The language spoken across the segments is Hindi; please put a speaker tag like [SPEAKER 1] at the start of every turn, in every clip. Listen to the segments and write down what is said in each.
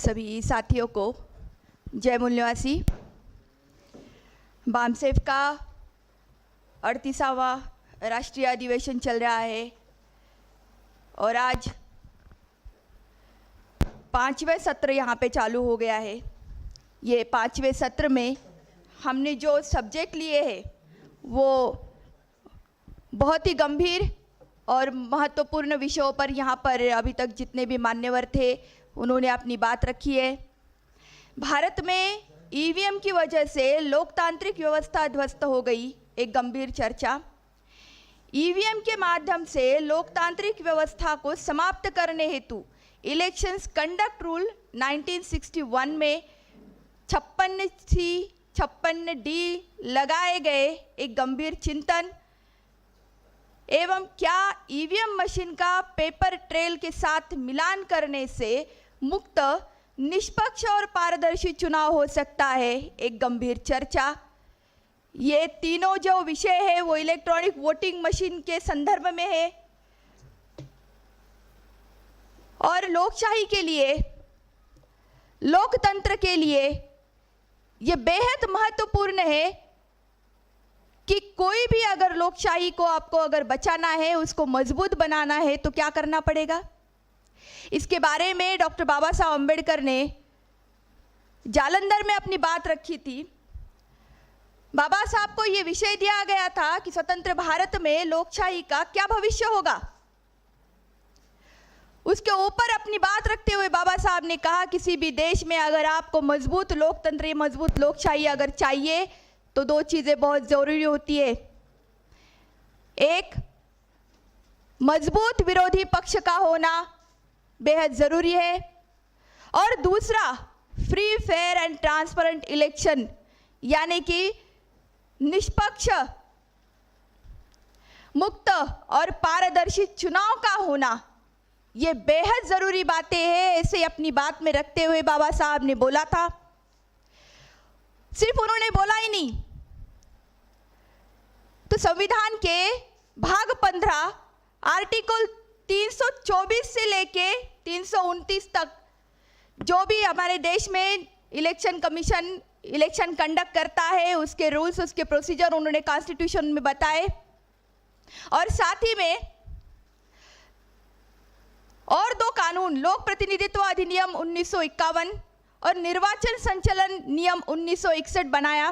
[SPEAKER 1] सभी साथियों को जय मूल निवासी। बामसेफ का 38वां राष्ट्रीय अधिवेशन चल रहा है और आज 5वें सत्र यहाँ पे चालू हो गया है। ये 5वें सत्र में हमने जो सब्जेक्ट लिए हैं वो बहुत ही गंभीर और महत्वपूर्ण विषयों पर यहाँ पर अभी तक जितने भी मान्यवर थे उन्होंने अपनी बात रखी है। भारत में ईवीएम की वजह से लोकतांत्रिक व्यवस्था ध्वस्त हो गई, एक गंभीर चर्चा। ईवीएम के माध्यम से लोकतांत्रिक व्यवस्था को समाप्त करने हेतु इलेक्शंस कंडक्ट रूल 1961 में 56C 56D लगाए गए एक गंभीर चिंतन एवं क्या ईवीएम मशीन का पेपर ट्रेल के साथ मिलान करने से मुक्त, निष्पक्ष और पारदर्शी चुनाव हो सकता है, एक गंभीर चर्चा। ये तीनों जो विषय है वो इलेक्ट्रॉनिक वोटिंग मशीन के संदर्भ में है और लोकशाही के लिए, लोकतंत्र के लिए ये बेहद महत्वपूर्ण है कि कोई भी अगर लोकशाही को आपको अगर बचाना है, उसको मजबूत बनाना है तो क्या करना पड़ेगा। इसके बारे में डॉक्टर बाबा साहब अम्बेडकर ने जालंधर में अपनी बात रखी थी। बाबा साहब को ये विषय दिया गया था कि स्वतंत्र भारत में लोकशाही का क्या भविष्य होगा। उसके ऊपर अपनी बात रखते हुए बाबा साहब ने कहा किसी भी देश में अगर आपको मजबूत लोकतंत्र, मजबूत लोकशाही अगर चाहिए तो दो चीज़ें बहुत ज़रूरी होती है। एक, मजबूत विरोधी पक्ष का होना बेहद ज़रूरी है और दूसरा free, fair and transparent election, यानी कि निष्पक्ष, मुक्त और पारदर्शी चुनाव का होना, ये बेहद ज़रूरी बातें हैं। ऐसे अपनी बात में रखते हुए बाबा साहब ने बोला था। सिर्फ उन्होंने बोला ही नहीं, तो संविधान के भाग 15 आर्टिकल 324 से लेके 329 तक जो भी हमारे देश में इलेक्शन कमीशन इलेक्शन कंडक्ट करता है, उसके रूल्स, उसके प्रोसीजर उन्होंने कॉन्स्टिट्यूशन में बताए और साथ ही में और दो कानून, लोक प्रतिनिधित्व अधिनियम 1951 और निर्वाचन संचालन नियम 1961 बनाया।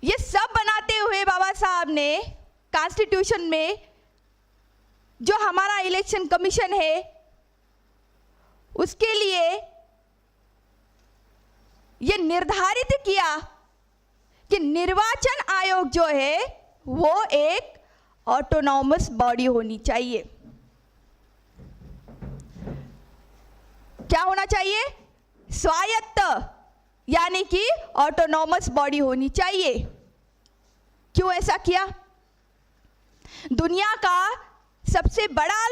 [SPEAKER 1] ये सब बनाते हुए बाबा साहब ने कॉन्स्टिट्यूशन में जो हमारा इलेक्शन कमीशन है उसके लिए ये निर्धारित किया कि निर्वाचन आयोग जो है वो एक ऑटोनॉमस बॉडी होनी चाहिए। क्या होना चाहिए? स्वायत्त, यानी कि ऑटोनॉमस बॉडी होनी चाहिए। क्यों ऐसा किया? दुनिया का सबसे बड़ा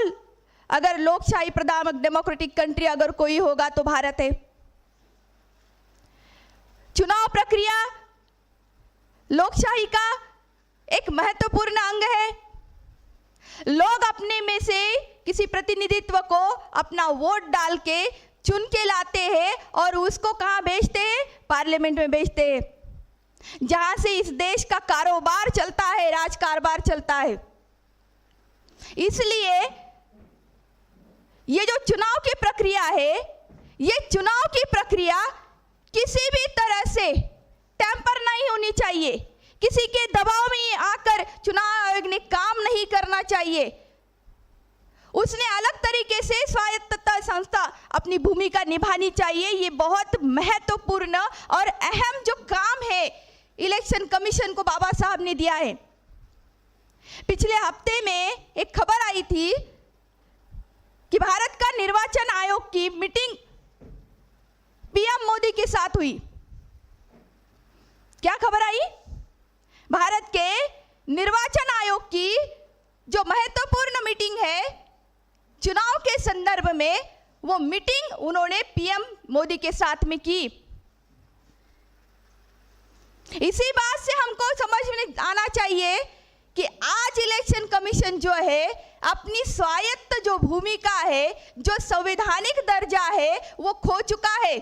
[SPEAKER 1] अगर लोकशाही प्रधान डेमोक्रेटिक कंट्री अगर कोई होगा तो भारत है। चुनाव प्रक्रिया लोकशाही का एक महत्वपूर्ण अंग है। लोग अपने में से किसी प्रतिनिधित्व को अपना वोट डाल के चुन के लाते हैं और उसको कहाँ भेजते हैं? पार्लियामेंट में भेजते हैं, जहाँ से इस देश का कारोबार चलता है, राज कारोबार चलता है। इसलिए ये जो चुनाव की प्रक्रिया है, ये चुनाव की प्रक्रिया किसी भी तरह से टेम्पर नहीं होनी चाहिए, किसी के दबाव में आकर चुनाव आयोग ने काम नहीं करना चाहिए। उसने अलग तरीके से स्वायत्तता संस्था अपनी भूमिका निभानी चाहिए। ये बहुत महत्वपूर्ण और अहम जो काम है इलेक्शन कमीशन को बाबा साहब ने दिया है। पिछले हफ्ते में एक खबर आई थी कि भारत का निर्वाचन आयोग की मीटिंग पीएम मोदी के साथ हुई। क्या खबर आई? भारत के निर्वाचन आयोग की जो महत्वपूर्ण मीटिंग है चुनाव के संदर्भ में, वो मीटिंग उन्होंने पीएम मोदी के साथ में की। इसी बात से हमको समझ में आना चाहिए कि आज इलेक्शन कमीशन जो है अपनी स्वायत्त जो भूमिका है, जो संवैधानिक दर्जा है, वो खो चुका है।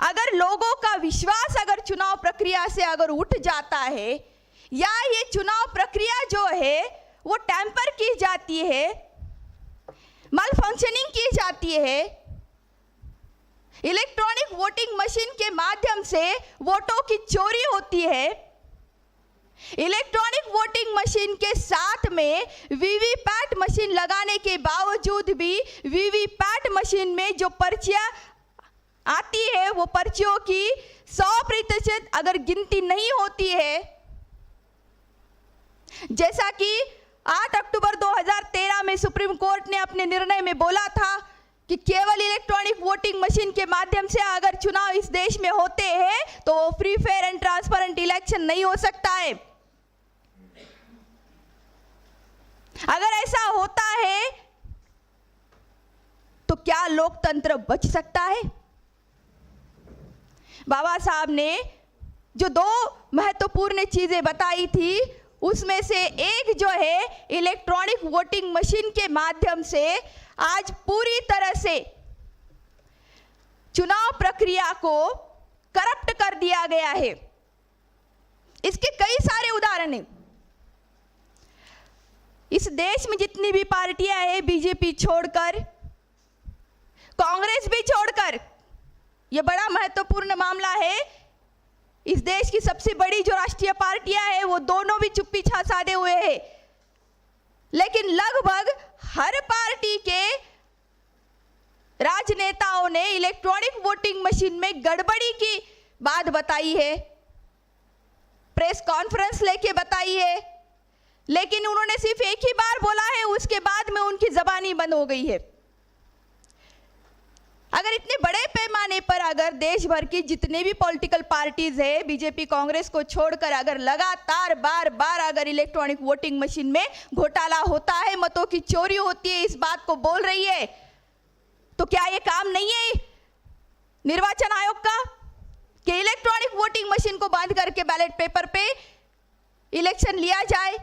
[SPEAKER 1] अगर लोगों का विश्वास अगर चुनाव प्रक्रिया से अगर उठ जाता है, या ये चुनाव प्रक्रिया जो है वो टैंपर की जाती है, माल फंक्शनिंग की जाती है, इलेक्ट्रॉनिक वोटिंग मशीन के माध्यम से वोटों की चोरी होती है, इलेक्ट्रॉनिक वोटिंग मशीन के साथ में वीवीपैट मशीन लगाने के बावजूद भी वीवीपैट मशीन में जो पर्चियां आती है वो पर्चियों की 100% अगर गिनती नहीं होती है, जैसा कि 8 अक्टूबर 2013 में सुप्रीम कोर्ट ने अपने निर्णय में बोला था कि केवल इलेक्ट्रॉनिक वोटिंग मशीन के माध्यम से अगर चुनाव इस देश में होते हैं तो free fair and transparent election नहीं हो सकता है। अगर ऐसा होता है तो क्या लोकतंत्र बच सकता है? बाबा साहब ने जो 2 महत्वपूर्ण चीजें बताई थी, उसमें से एक जो है इलेक्ट्रॉनिक वोटिंग मशीन के माध्यम से आज पूरी तरह से चुनाव प्रक्रिया को करप्ट कर दिया गया है। इसके कई सारे उदाहरण हैं। इस देश में जितनी भी पार्टियां हैं, बीजेपी छोड़कर, कांग्रेस भी छोड़कर, यह बड़ा महत्वपूर्ण मामला है, इस देश की सबसे बड़ी जो राष्ट्रीय पार्टियां हैं वो दोनों भी चुप्पी साधे हुए हैं। लेकिन लगभग हर पार्टी के राजनेताओं ने इलेक्ट्रॉनिक वोटिंग मशीन में गड़बड़ी की बात बताई है, प्रेस कॉन्फ्रेंस लेके बताई है, लेकिन उन्होंने सिर्फ एक ही बार बोला है, उसके बाद में उनकी जबानी बंद हो गई है। अगर इतने बड़े पैमाने पर अगर देश भर की जितने भी पॉलिटिकल पार्टीज है, बीजेपी कांग्रेस को छोड़कर, अगर लगातार बार बार अगर इलेक्ट्रॉनिक वोटिंग मशीन में घोटाला होता है, मतों की चोरी होती है, इस बात को बोल रही है, तो क्या ये काम नहीं है निर्वाचन आयोग का कि इलेक्ट्रॉनिक वोटिंग मशीन को बंद करके बैलेट पेपर पे इलेक्शन लिया जाए?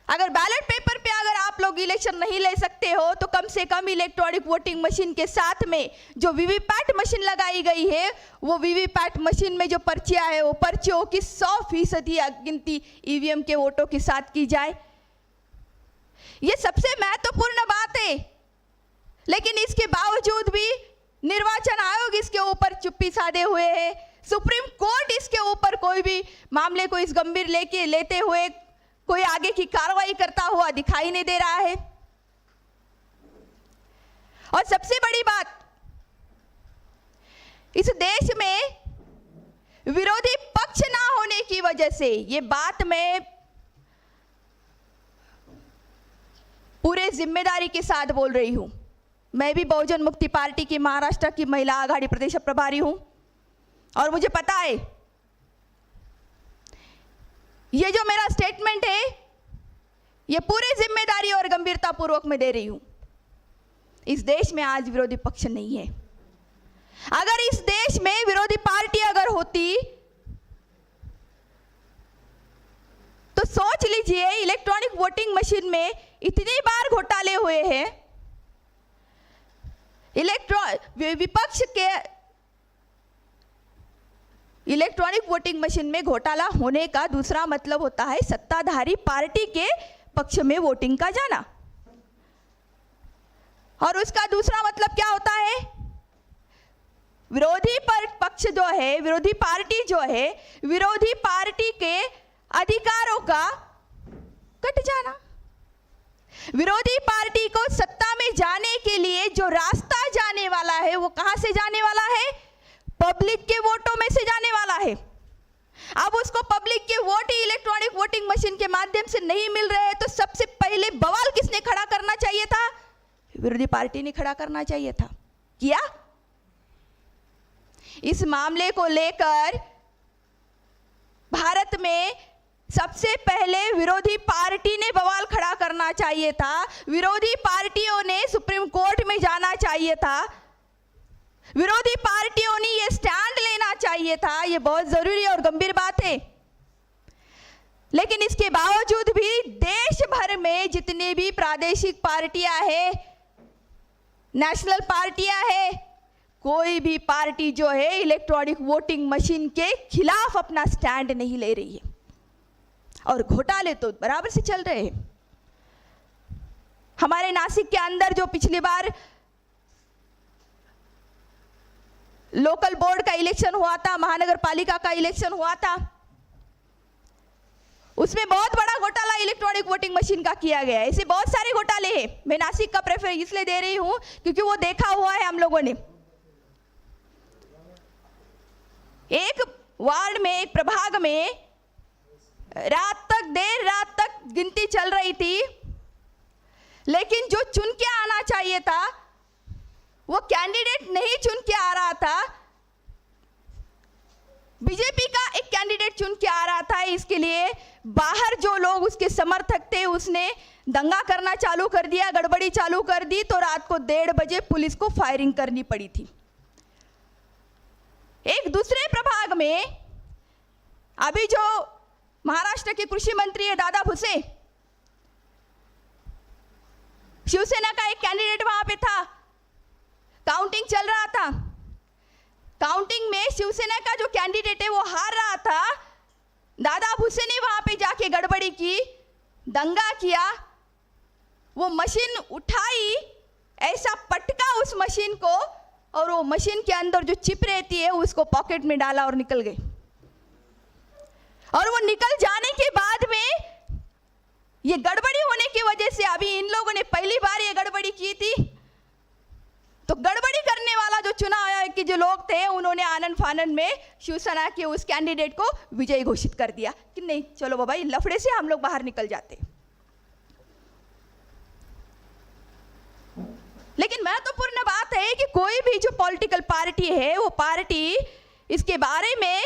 [SPEAKER 1] अगर बैलेट पेपर पे अगर आप लोग इलेक्शन नहीं ले सकते हो तो कम से कम इलेक्ट्रॉनिक वोटिंग मशीन के साथ में जो वीवीपैट मशीन लगाई गई है, वो वीवीपैट मशीन में जो पर्चियां है, वो पर्चियों की 100% गिनती ईवीएम के वोटों के साथ की जाए। ये सबसे महत्वपूर्ण बात है, लेकिन इसके बावजूद भी निर्वाचन आयोग इसके ऊपर चुप्पी साधे हुए है। सुप्रीम कोर्ट इसके ऊपर कोई भी मामले को इस गंभीर लेते हुए कोई आगे की कार्रवाई करता हुआ दिखाई नहीं दे रहा है। और सबसे बड़ी बात, इस देश में विरोधी पक्ष ना होने की वजह से, ये बात मैं पूरे जिम्मेदारी के साथ बोल रही हूं, मैं भी बहुजन मुक्ति पार्टी की महाराष्ट्र की महिला आघाड़ी प्रदेश प्रभारी हूं, और मुझे पता है ये जो मेरा स्टेटमेंट है ये पूरी जिम्मेदारी और गंभीरता पूर्वक मैं दे रही हूं। इस देश में आज विरोधी पक्ष नहीं है। अगर इस देश में विरोधी पार्टी अगर होती तो सोच लीजिए, इलेक्ट्रॉनिक वोटिंग में इतनी बार घोटाले हुए हैं। विपक्ष के इलेक्ट्रॉनिक वोटिंग मशीन में घोटाला होने का दूसरा मतलब होता है सत्ताधारी पार्टी के पक्ष में वोटिंग का जाना, और उसका दूसरा मतलब क्या होता है, विरोधी पक्ष जो है, विरोधी पार्टी जो है, विरोधी पार्टी के अधिकारों का कट जाना। विरोधी पार्टी को सत्ता में जाने के लिए जो रास्ता जाने वाला है वो कहां से जाने वाला है, पब्लिक के वोटों में से जाने वाला है। अब उसको पब्लिक के वोट ही इलेक्ट्रॉनिक वोटिंग मशीन के माध्यम से नहीं मिल रहे हैं, तो सबसे पहले बवाल किसने खड़ा करना चाहिए था, विरोधी पार्टी ने खड़ा करना चाहिए था। किया? इस मामले को लेकर भारत में सबसे पहले विरोधी पार्टी ने बवाल खड़ा करना चाहिए था, विरोधी पार्टियों ने सुप्रीम कोर्ट में जाना चाहिए था, विरोधी पार्टियों ने यह स्टैंड लेना चाहिए था। यह बहुत जरूरी और गंभीर बात है। लेकिन इसके बावजूद भी देश भर में जितने भी प्रादेशिक पार्टियां हैं, नेशनल पार्टियां हैं, कोई भी पार्टी जो है इलेक्ट्रॉनिक वोटिंग मशीन के खिलाफ अपना स्टैंड नहीं ले रही है। और घोटाले तो बराबर से चल रहे हैं। हमारे नासिक के अंदर जो पिछली बार लोकल बोर्ड का इलेक्शन हुआ था, महानगर पालिका का इलेक्शन हुआ था, उसमें बहुत बड़ा घोटाला इलेक्ट्रॉनिक वोटिंग मशीन का किया गया है। ऐसे बहुत सारे घोटाले हैं। मैं नासिक का प्रेफर इसलिए दे रही हूं क्योंकि वो देखा हुआ है हम लोगों ने। एक वार्ड में, एक प्रभाग में देर रात तक गिनती चल रही थी, लेकिन जो चुन के आना चाहिए था वो कैंडिडेट नहीं चुन के आ रहा था। बीजेपी का एक कैंडिडेट चुन के आ रहा था। इसके लिए बाहर जो लोग उसके समर्थक थे उसने दंगा करना चालू कर दिया, गड़बड़ी चालू कर दी, तो रात को 1:30 बजे पुलिस को फायरिंग करनी पड़ी थी। एक दूसरे प्रभाग में अभी जो महाराष्ट्र के कृषि मंत्री है दादा भुसे, शिवसेना का एक कैंडिडेट वहां पे था, काउंटिंग चल रहा था। काउंटिंग में शिवसेना का जो कैंडिडेट है वो हार रहा था। दादा भुसे ने वहां पे जाके गड़बड़ी की, दंगा किया, वो मशीन उठाई, ऐसा पटका उस मशीन को, और वो मशीन के अंदर जो चिप रहती है उसको पॉकेट में डाला और निकल गए। और वो निकल जाने के बाद में ये गड़बड़ी होने की वजह से, अभी इन लोगों ने पहली बार ये गड़बड़ी की थी, तो गड़बड़ी करने वाला जो चुनाव आयोग के जो लोग थे उन्होंने आनंद फानन में शिवसेना के उस कैंडिडेट को विजयी घोषित कर दिया कि नहीं चलो बाबा, ये लफड़े से हम लोग बाहर निकल जाते। लेकिन महत्वपूर्ण बात है कि कोई भी जो पॉलिटिकल पार्टी है वो पार्टी इसके बारे में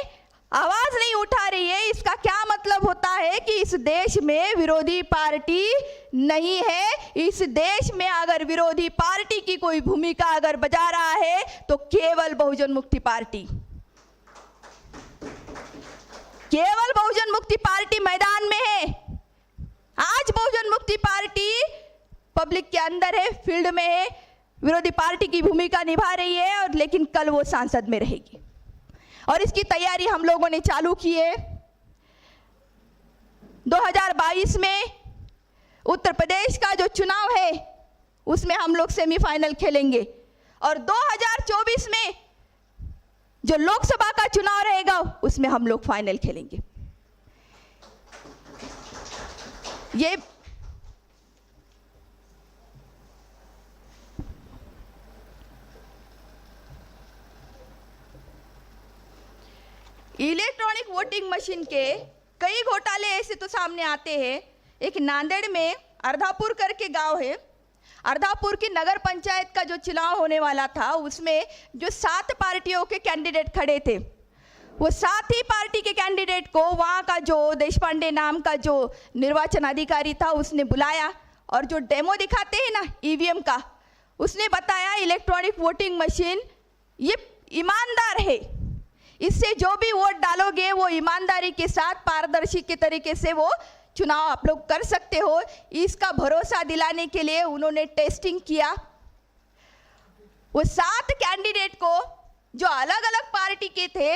[SPEAKER 1] आवाज नहीं उठा रही है। इसका क्या मतलब होता है कि इस देश में विरोधी पार्टी नहीं है। इस देश में अगर विरोधी पार्टी की कोई भूमिका अगर बजा रहा है तो केवल बहुजन मुक्ति पार्टी, केवल बहुजन मुक्ति पार्टी मैदान में है। आज बहुजन मुक्ति पार्टी पब्लिक के अंदर है, फील्ड में है, विरोधी पार्टी की भूमिका निभा रही है, और लेकिन कल वो सांसद में रहेगी और इसकी तैयारी हम लोगों ने चालू की है। 2022 में उत्तर प्रदेश का जो चुनाव है उसमें हम लोग सेमीफाइनल खेलेंगे, और 2024 में जो लोकसभा का चुनाव रहेगा उसमें हम लोग फाइनल खेलेंगे। ये इलेक्ट्रॉनिक वोटिंग मशीन के कई घोटाले ऐसे तो सामने आते हैं। एक नांदेड़ में अर्धापुर करके गांव है, अर्धापुर की नगर पंचायत का जो चुनाव होने वाला था उसमें जो 7 पार्टियों के कैंडिडेट खड़े थे, वो 7 ही पार्टी के कैंडिडेट को वहाँ का जो देशपांडे नाम का जो निर्वाचन अधिकारी था उसने बुलाया, और जो डेमो दिखाते हैं ना ईवीएम का, उसने बताया इलेक्ट्रॉनिक वोटिंग मशीन ये ईमानदार है, इससे जो भी वोट डालोगे वो ईमानदारी के साथ पारदर्शी के तरीके से वो चुनाव आप लोग कर सकते हो। इसका भरोसा दिलाने के लिए उन्होंने टेस्टिंग किया। वो 7 कैंडिडेट को जो अलग अलग पार्टी के थे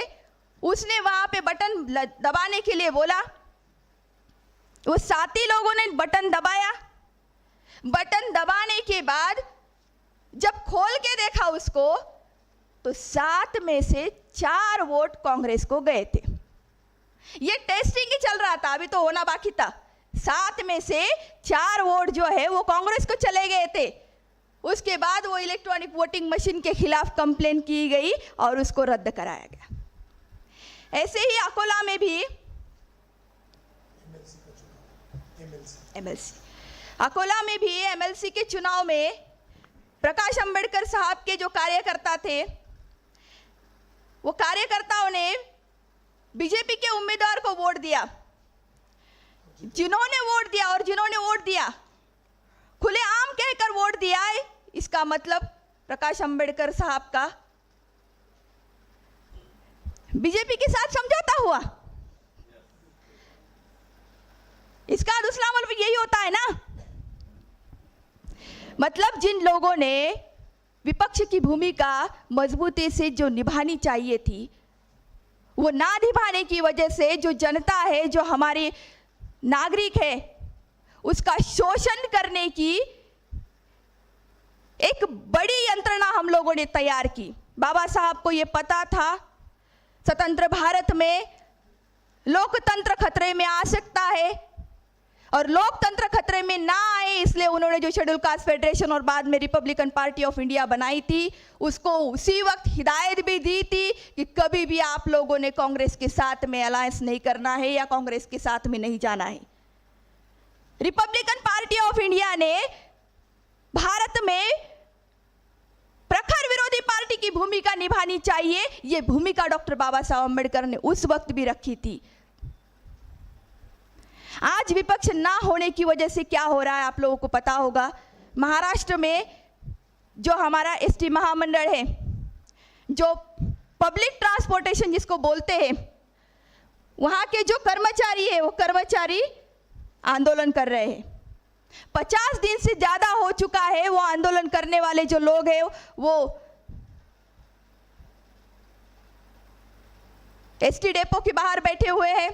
[SPEAKER 1] उसने वहां पे बटन दबाने के लिए बोला, वो 7 ही लोगों ने बटन दबाया। बटन दबाने के बाद जब खोल के देखा उसको तो 7 में से 4 वोट कांग्रेस को गए थे। ये टेस्टिंग ही चल रहा था, अभी तो होना बाकी था। 7 में से 4 वोट जो है वो कांग्रेस को चले गए थे। उसके बाद वो इलेक्ट्रॉनिक वोटिंग मशीन के खिलाफ कंप्लेन की गई और उसको रद्द कराया गया। ऐसे ही अकोला में भी अकोला में भी एमएलसी के चुनाव में प्रकाश अंबेडकर साहब के जो कार्यकर्ता थे, वो कार्यकर्ताओं ने बीजेपी के उम्मीदवार को वोट दिया। जिन्होंने वोट दिया और जिन्होंने वोट दिया खुलेआम कहकर वोट दिया है, इसका मतलब प्रकाश अंबेडकर साहब का बीजेपी के साथ समझौता हुआ। इसका दूसरा मतलब यही होता है ना, मतलब जिन लोगों ने विपक्ष की भूमिका मजबूती से जो निभानी चाहिए थी, वो ना निभाने की वजह से जो जनता है, जो हमारे नागरिक है, उसका शोषण करने की एक बड़ी यंत्रणा हम लोगों ने तैयार की। बाबा साहब को ये पता था स्वतंत्र भारत में लोकतंत्र खतरे में आ सकता है, और लोकतंत्र खतरे में ना आए इसलिए उन्होंने जो शेड्यूल कास्ट फेडरेशन और बाद में रिपब्लिकन पार्टी ऑफ इंडिया बनाई थी, उसको उसी वक्त हिदायत भी दी थी कि कभी भी आप लोगों ने कांग्रेस के साथ में अलायंस नहीं करना है या कांग्रेस के साथ में नहीं जाना है। रिपब्लिकन पार्टी ऑफ इंडिया ने भारत में प्रखर विरोधी पार्टी की भूमिका निभानी चाहिए, ये भूमिका डॉक्टर बाबा साहब अम्बेडकर ने उस वक्त भी रखी थी। आज विपक्ष ना होने की वजह से क्या हो रहा है आप लोगों को पता होगा। महाराष्ट्र में जो हमारा एसटी महामंडल है, जो पब्लिक ट्रांसपोर्टेशन जिसको बोलते हैं, वहाँ के जो कर्मचारी है वो कर्मचारी आंदोलन कर रहे हैं। 50 दिन से ज़्यादा हो चुका है वो आंदोलन करने वाले जो लोग हैं वो एसटी डेपो के बाहर बैठे हुए हैं।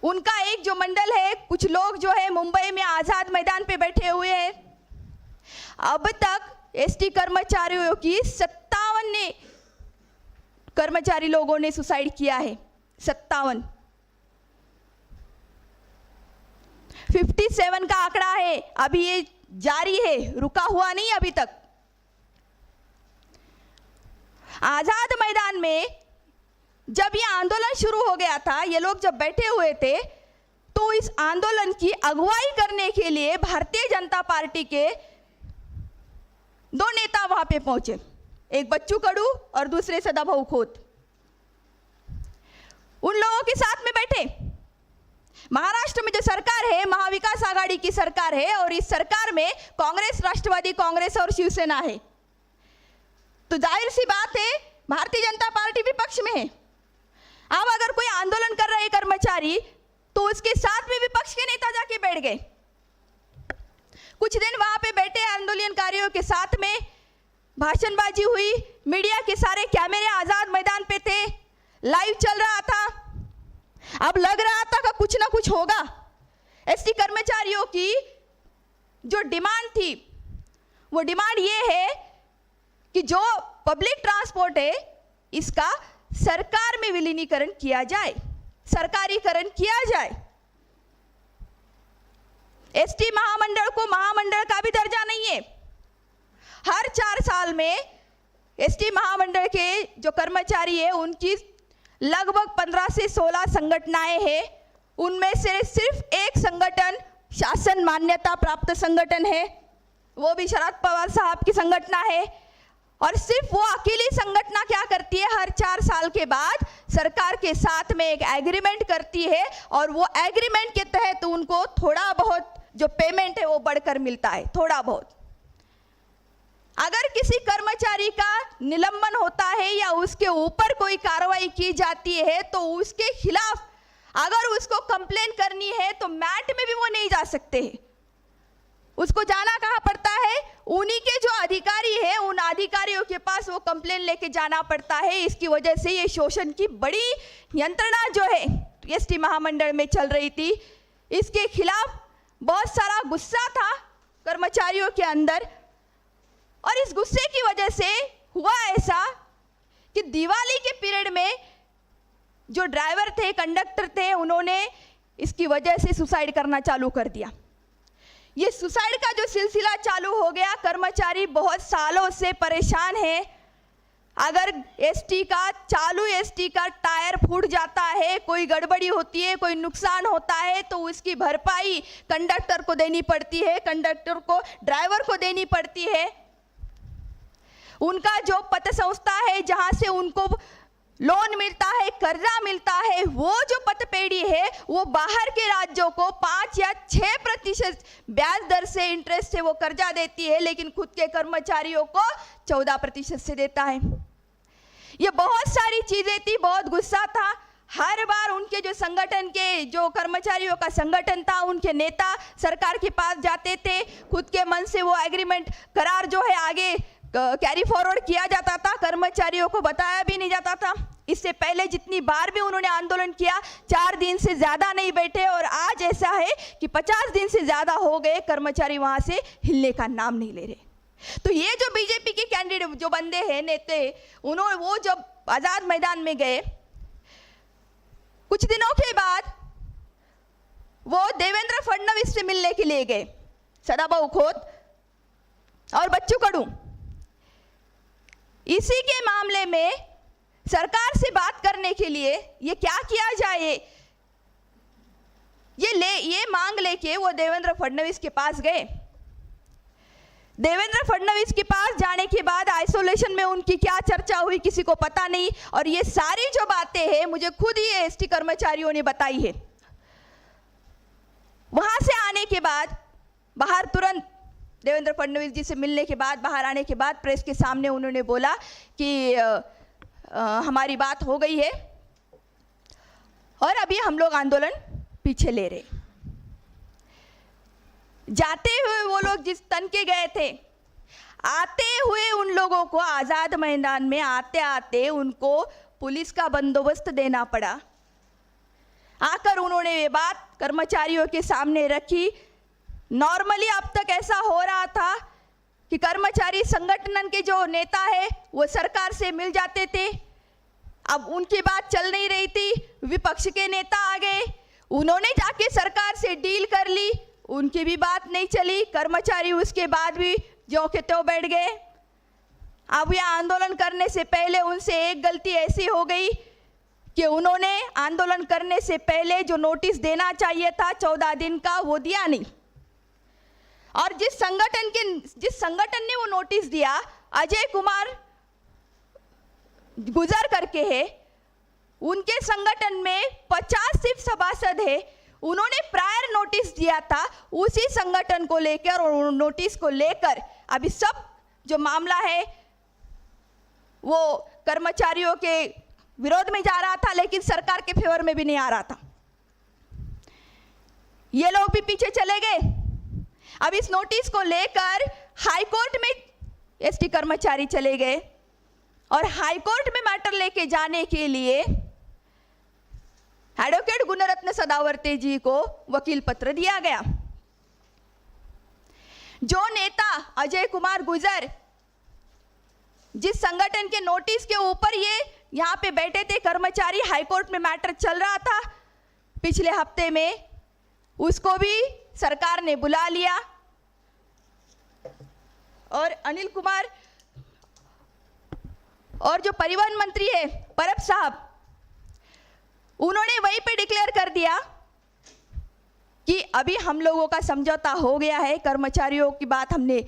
[SPEAKER 1] उनका एक जो मंडल है, कुछ लोग जो है मुंबई में आज़ाद मैदान पे बैठे हुए हैं। अब तक एसटी कर्मचारियों की 57 कर्मचारी लोगों ने सुसाइड किया है। 57, 57 का आंकड़ा है, अभी ये जारी है, रुका हुआ नहीं अभी तक। आज़ाद मैदान में जब ये आंदोलन शुरू हो गया था, ये लोग जब बैठे हुए थे, तो इस आंदोलन की अगुवाई करने के लिए भारतीय जनता पार्टी के 2 नेता वहां पे पहुंचे, एक बच्चू कडू और दूसरे सदाभाऊ खोत। उन लोगों के साथ में बैठे। महाराष्ट्र में जो सरकार है, महाविकास आघाड़ी की सरकार है, और इस सरकार में कांग्रेस, राष्ट्रवादी कांग्रेस और शिवसेना है। तो जाहिर सी बात है भारतीय जनता पार्टी विपक्ष में है। अब अगर कोई आंदोलन कर रहे कर्मचारी, तो उसके साथ में विपक्ष के नेता जाके बैठ गए। कुछ दिन वहां पे बैठे आंदोलनकारियों के साथ में भाषणबाजी हुई, मीडिया के सारे कैमरे आजाद मैदान पे थे, लाइव चल रहा था। अब लग रहा था कि कुछ ना कुछ होगा। एसटी कर्मचारियों की जो डिमांड थी, वो डिमांड ये है कि जो पब्लिक ट्रांसपोर्ट है, इसका सरकार में विलीनीकरण किया जाए, सरकारीकरण किया जाए। एसटी महामंडल को महामंडल का भी दर्जा नहीं है। हर 4 साल में एसटी महामंडल के जो कर्मचारी है, उनकी लगभग 15 से 16 संगठनाएं हैं। उनमें से सिर्फ एक संगठन शासन मान्यता प्राप्त संगठन है, वो भी शरद पवार साहब की संगठना है। और सिर्फ वो अकेली संगठना क्या करती है, हर 4 साल के बाद सरकार के साथ में एक एग्रीमेंट करती है, और वो एग्रीमेंट के तहत उनको थोड़ा बहुत जो पेमेंट है वो बढ़कर मिलता है, थोड़ा बहुत। अगर किसी कर्मचारी का निलंबन होता है या उसके ऊपर कोई कार्रवाई की जाती है, तो उसके खिलाफ अगर उसको कंप्लेन करनी है तो मैट में भी वो नहीं जा सकते हैं। उसको जाना कहाँ पड़ता है, उन्हीं के जो अधिकारी है, उन अधिकारियों के पास वो कंप्लेन लेके जाना पड़ता है। इसकी वजह से ये शोषण की बड़ी यंत्रणा जो है एसटी महामंडल में चल रही थी, इसके खिलाफ बहुत सारा गुस्सा था कर्मचारियों के अंदर। और इस गुस्से की वजह से हुआ ऐसा कि दिवाली के पीरियड में जो ड्राइवर थे, कंडक्टर थे, उन्होंने इसकी वजह से सुसाइड करना चालू कर दिया। ये सुसाइड का जो सिलसिला चालू हो गया, कर्मचारी बहुत सालों से परेशान है। अगर चालू एसटी का टायर फूट जाता है, कोई गड़बड़ी होती है, कोई नुकसान होता है, तो उसकी भरपाई कंडक्टर को देनी पड़ती है, कंडक्टर को, ड्राइवर को देनी पड़ती है। उनका जो पत संस्था है जहां से उनको लोन मिलता है, कर्जा मिलता है, वो जो पतपेढ़ी है वो बाहर के राज्यों को 5 या 6% ब्याज दर से इंटरेस्ट से वो कर्जा देती है, लेकिन खुद के कर्मचारियों को 14% से देता है। ये बहुत सारी चीजें थी, बहुत गुस्सा था। हर बार उनके जो संगठन के जो कर्मचारियों का संगठन था, उनके नेता सरकार के पास जाते थे, खुद के मन से वो एग्रीमेंट करार जो है आगे कैरी फॉरवर्ड किया जाता था, कर्मचारियों को बताया भी नहीं जाता था। इससे पहले जितनी बार भी उन्होंने आंदोलन किया, 4 दिन से ज़्यादा नहीं बैठे, और आज ऐसा है कि 50 दिन से ज़्यादा हो गए, कर्मचारी वहाँ से हिलने का नाम नहीं ले रहे। तो ये जो बीजेपी के कैंडिडेट जो बंदे हैं, नेता, उन्होंने वो जब आज़ाद मैदान में गए, कुछ दिनों के बाद वो देवेंद्र फडणवीस से मिलने के लिए गए, सदाभाऊ खोत और बच्चू कडू। इसी के मामले में सरकार से बात करने के लिए ये क्या किया जाए, ये मांग लेके वो देवेंद्र फडणवीस के पास गए। देवेंद्र फडणवीस के पास जाने के बाद आइसोलेशन में उनकी क्या चर्चा हुई किसी को पता नहीं, और ये सारी जो बातें हैं मुझे खुद ही एसटी कर्मचारियों ने बताई है। वहां से आने के बाद बाहर तुरंत देवेंद्र फडणवीस जी से मिलने के बाद बाहर आने के बाद प्रेस के सामने उन्होंने बोला कि हमारी बात हो गई है और अभी हम लोग आंदोलन पीछे ले रहे। जाते हुए वो लोग जिस तन के गए थे, आते हुए उन लोगों को आज़ाद मैदान में आते आते उनको पुलिस का बंदोबस्त देना पड़ा। आकर उन्होंने ये बात कर्मचारियों के सामने रखी। नॉर्मली अब तक ऐसा हो रहा था कि कर्मचारी संगठन के जो नेता है वो सरकार से मिल जाते थे, अब उनकी बात चल नहीं रही थी, विपक्ष के नेता आ गए, उन्होंने जाके सरकार से डील कर ली, उनकी भी बात नहीं चली, कर्मचारी उसके बाद भी जो के त्यों बैठ गए। अब यह आंदोलन करने से पहले उनसे एक गलती ऐसी हो गई कि उन्होंने आंदोलन करने से पहले जो नोटिस देना चाहिए था 14 दिन का, वो दिया नहीं। और जिस संगठन ने वो नोटिस दिया, अजय कुमार गुजर करके है, उनके संगठन में 50 सिर्फ सभासद है, उन्होंने प्रायर नोटिस दिया था उसी संगठन को लेकर, और नोटिस को लेकर अभी सब जो मामला है वो कर्मचारियों के विरोध में जा रहा था, लेकिन सरकार के फेवर में भी नहीं आ रहा था। ये लोग भी पीछे चले गए। अब इस नोटिस को लेकर हाई कोर्ट में एसटी कर्मचारी चले गए, और हाई कोर्ट में मैटर लेके जाने के लिए एडवोकेट गुणरत्न सदावर्ते जी को वकील पत्र दिया गया। जो नेता अजय कुमार गुजर जिस संगठन के नोटिस के ऊपर ये यहाँ पे बैठे थे कर्मचारी, हाई कोर्ट में मैटर चल रहा था पिछले हफ्ते में, उसको भी सरकार ने बुला लिया, और अनिल कुमार और जो परिवहन मंत्री है परब साहब, उन्होंने वहीं पे डिक्लेयर कर दिया कि अभी हम लोगों का समझौता हो गया है, कर्मचारियों की बात हमने,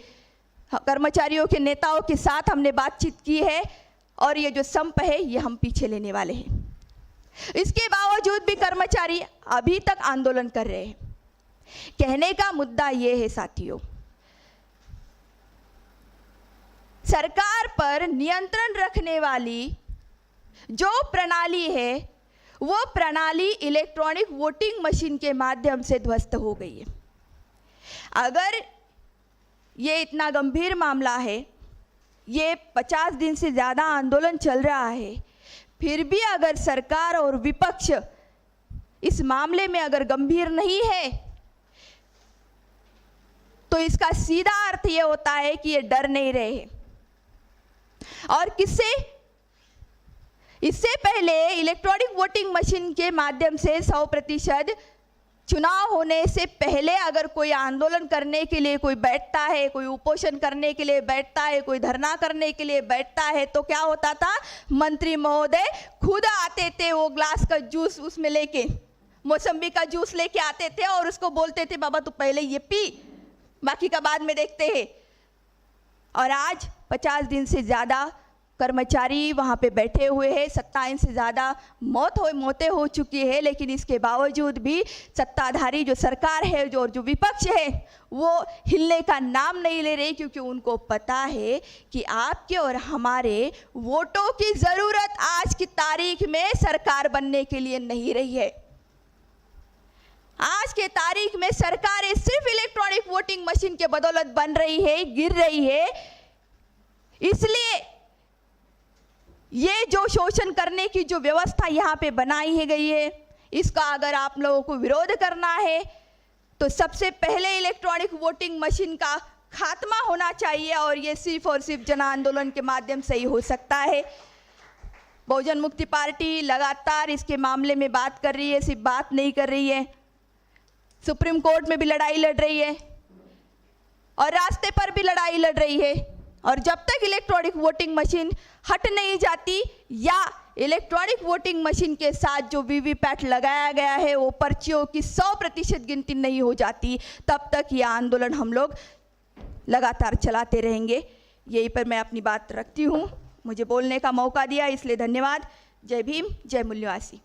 [SPEAKER 1] कर्मचारियों के नेताओं के साथ हमने बातचीत की है, और ये जो संप है ये हम पीछे लेने वाले हैं। इसके बावजूद भी कर्मचारी अभी तक आंदोलन कर रहे हैं। कहने का मुद्दा ये है साथियों, सरकार पर नियंत्रण रखने वाली जो प्रणाली है वो प्रणाली इलेक्ट्रॉनिक वोटिंग मशीन के माध्यम से ध्वस्त हो गई है। अगर ये इतना गंभीर मामला है, ये 50 दिन से ज़्यादा आंदोलन चल रहा है, फिर भी अगर सरकार और विपक्ष इस मामले में अगर गंभीर नहीं है, तो इसका सीधा अर्थ ये होता है कि ये डर नहीं रहे हैं। और किससे? इससे पहले इलेक्ट्रॉनिक वोटिंग मशीन के माध्यम से 100% चुनाव होने से पहले अगर कोई आंदोलन करने के लिए कोई बैठता है, कोई उपोषण करने के लिए बैठता है, कोई धरना करने के लिए बैठता है, तो क्या होता था? मंत्री महोदय खुद आते थे, वो ग्लास का जूस उसमें लेके, मौसम्बी का जूस लेके आते थे और उसको बोलते थे बाबा तू पहले ये पी, बाकी का बाद में देखते हैं। और आज 50 दिन से ज़्यादा कर्मचारी वहाँ पे बैठे हुए हैं। 27 से ज़्यादा मौतें हो चुकी है, लेकिन इसके बावजूद भी सत्ताधारी जो सरकार है, जो विपक्ष है, वो हिलने का नाम नहीं ले रहे, क्योंकि उनको पता है कि आपके और हमारे वोटों की ज़रूरत आज की तारीख में सरकार बनने के लिए नहीं रही है। आज के तारीख में सरकारें सिर्फ इलेक्ट्रॉनिक वोटिंग मशीन के बदौलत बन रही है, गिर रही है। इसलिए ये जो शोषण करने की जो व्यवस्था यहाँ पे बनाई है गई है, इसका अगर आप लोगों को विरोध करना है तो सबसे पहले इलेक्ट्रॉनिक वोटिंग मशीन का खात्मा होना चाहिए, और ये सिर्फ और सिर्फ जन आंदोलन के माध्यम से ही हो सकता है। बहुजन मुक्ति पार्टी लगातार इसके मामले में बात कर रही है, सिर्फ बात नहीं कर रही है, सुप्रीम कोर्ट में भी लड़ाई लड़ रही है और रास्ते पर भी लड़ाई लड़ रही है। और जब तक इलेक्ट्रॉनिक वोटिंग मशीन हट नहीं जाती, या इलेक्ट्रॉनिक वोटिंग मशीन के साथ जो वीवीपैट लगाया गया है वो पर्चियों की 100% गिनती नहीं हो जाती, तब तक ये आंदोलन हम लोग लगातार चलाते रहेंगे। यहीं पर मैं अपनी बात रखती हूँ। मुझे बोलने का मौका दिया इसलिए धन्यवाद। जय भीम, जय मूल्यवासी।